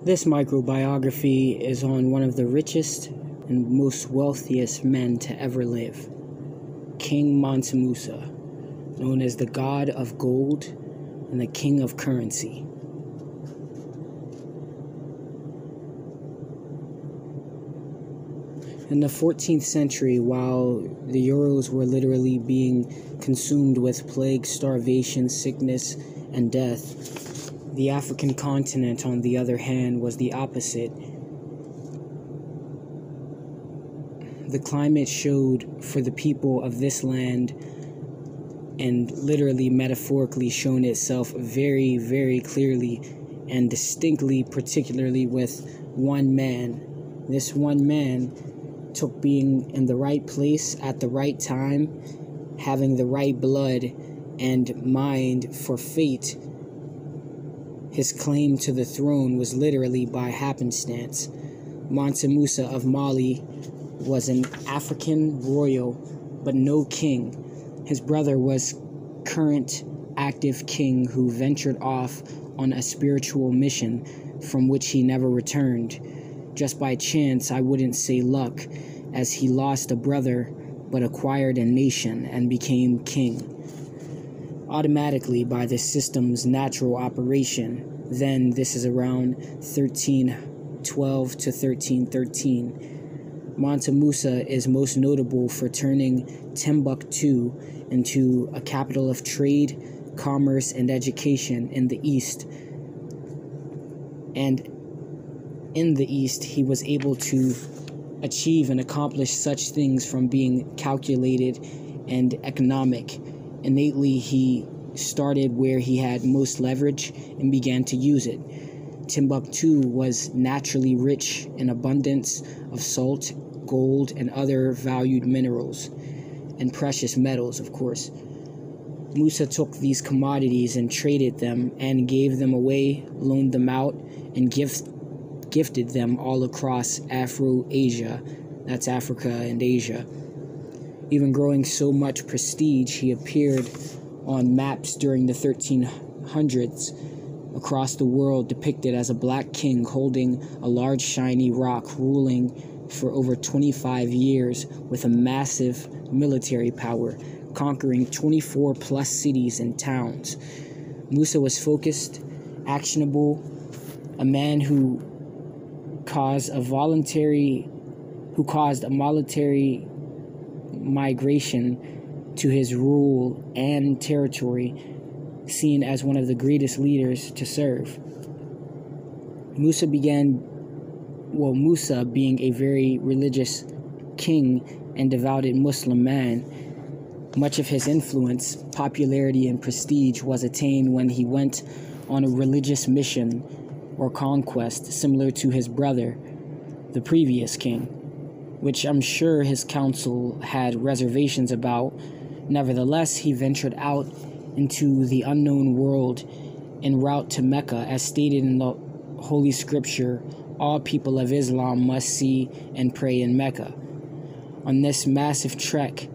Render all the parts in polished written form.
This microbiography is on one of the richest and most wealthiest men to ever live, King Mansa Musa, known as the god of gold and the king of currency. In the 14th century, while the euros were literally being consumed with plague, starvation, sickness, and death, the African continent, on the other hand, was the opposite. The climate showed for the people of this land, and literally metaphorically shown itself very, very clearly and distinctly, particularly with one man. This one man took being in the right place at the right time, having the right blood and mind for fate. His claim to the throne was literally by happenstance. Mansa Musa of Mali was an African royal, but no king. His brother was current active king who ventured off on a spiritual mission from which he never returned. Just by chance, I wouldn't say luck, as he lost a brother but acquired a nation and became king. Automatically by the system's natural operation. Then this is around 1312 to 1313. Mansa Musa is most notable for turning Timbuktu into a capital of trade, commerce, and education in the East. And in the East, he was able to achieve and accomplish such things from being calculated and economic. Innately, he started where he had most leverage and began to use it. Timbuktu was naturally rich in abundance of salt, gold, and other valued minerals, and precious metals, of course. Musa took these commodities and traded them and gave them away, loaned them out, and gifted them all across Afro-Asia, that's Africa and Asia. Even growing so much prestige, he appeared on maps during the 1300s across the world depicted as a black king holding a large shiny rock, ruling for over 25 years with a massive military power, conquering 24 plus cities and towns. Musa was focused, actionable, a man who caused a voluntary migration to his rule and territory, seen as one of the greatest leaders to serve. Musa being a very religious king and devoted Muslim man, much of his influence, popularity, and prestige was attained when he went on a religious mission or conquest similar to his brother, the previous king, which I'm sure his council had reservations about. Nevertheless, he ventured out into the unknown world en route to Mecca, as stated in the Holy Scripture. All people of Islam must see and pray in Mecca. On this massive trek,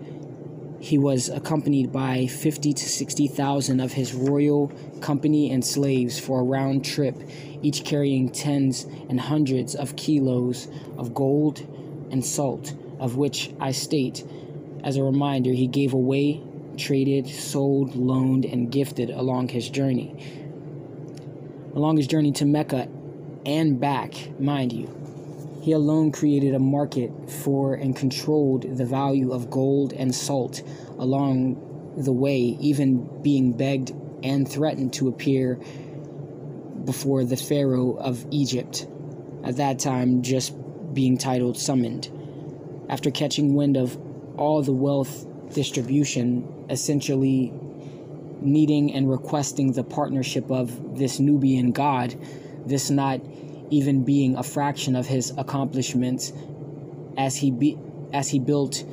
he was accompanied by 50 to 60,000 of his royal company and slaves for a round trip, each carrying tens and hundreds of kilos of gold and salt, of which I state, as a reminder, he gave away, traded, sold, loaned, and gifted along his journey. Along his journey to Mecca and back, mind you, he alone created a market for and controlled the value of gold and salt along the way, even being begged and threatened to appear before the Pharaoh of Egypt, at that time just being titled summoned. After catching wind of all the wealth distribution, essentially needing and requesting the partnership of this Nubian god, this not even being a fraction of his accomplishments, as he built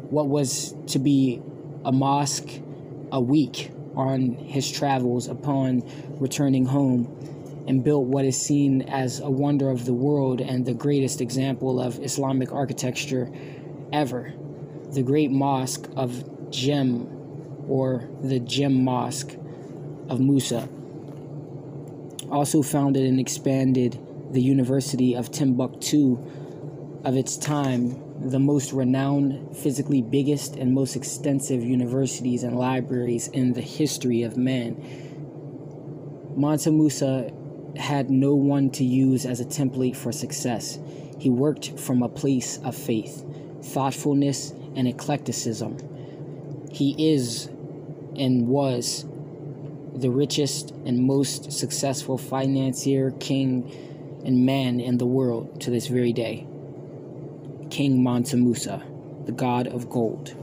what was to be a mosque a week on his travels upon returning home, and built what is seen as a wonder of the world and the greatest example of Islamic architecture ever, the great mosque of Gem, or the Gem Mosque of Musa. Also founded and expanded the University of Timbuktu of its time, the most renowned, physically biggest, and most extensive universities and libraries in the history of man. Mansa Musa had no one to use as a template for success. He worked from a place of faith, thoughtfulness, and eclecticism. He is and was the richest and most successful financier, king, and man in the world to this very day. King Mansa Musa, the god of gold.